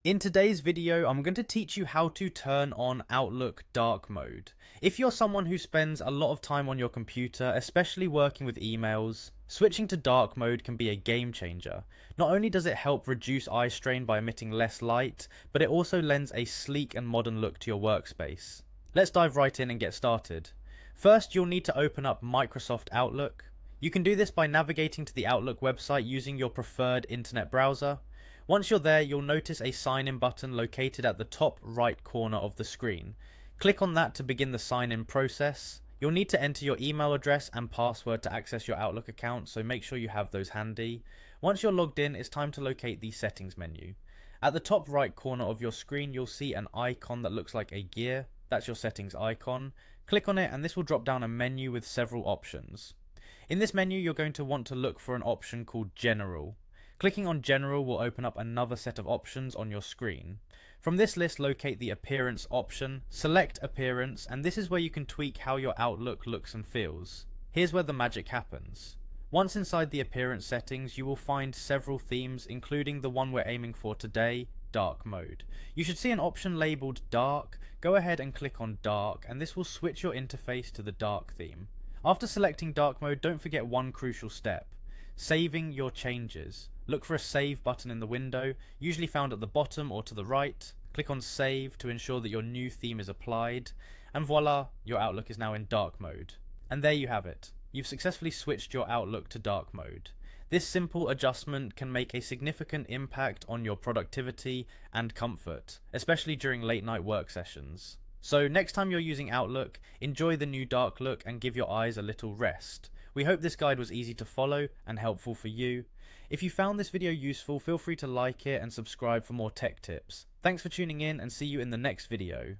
In today's video, I'm going to teach you how to turn on Outlook dark mode. If you're someone who spends a lot of time on your computer, especially working with emails, switching to dark mode can be a game changer. Not only does it help reduce eye strain by emitting less light, but it also lends a sleek and modern look to your workspace. Let's dive right in and get started. First, you'll need to open up Microsoft Outlook. You can do this by navigating to the Outlook website using your preferred internet browser. Once you're there, you'll notice a sign in button located at the top right corner of the screen. Click on that to begin the sign in process. You'll need to enter your email address and password to access your Outlook account, so make sure you have those handy. Once you're logged in, it's time to locate the settings menu. At the top right corner of your screen, you'll see an icon that looks like a gear. That's your settings icon. Click on it and this will drop down a menu with several options. In this menu, you're going to want to look for an option called General. Clicking on General will open up another set of options on your screen. From this list, locate the Appearance option, select Appearance, and this is where you can tweak how your Outlook looks and feels. Here's where the magic happens. Once inside the Appearance settings, you will find several themes, including the one we're aiming for today, Dark Mode. You should see an option labelled Dark. Go ahead and click on Dark, and this will switch your interface to the dark theme. After selecting Dark Mode, don't forget one crucial step: saving your changes. Look for a save button in the window, usually found at the bottom or to the right. Click on save to ensure that your new theme is applied, and voila, your Outlook is now in dark mode. And there you have it. You've successfully switched your Outlook to dark mode. This simple adjustment can make a significant impact on your productivity and comfort, especially during late night work sessions. So next time you're using Outlook, enjoy the new dark look and give your eyes a little rest. We hope this guide was easy to follow and helpful for you. If you found this video useful, feel free to like it and subscribe for more tech tips. Thanks for tuning in and see you in the next video.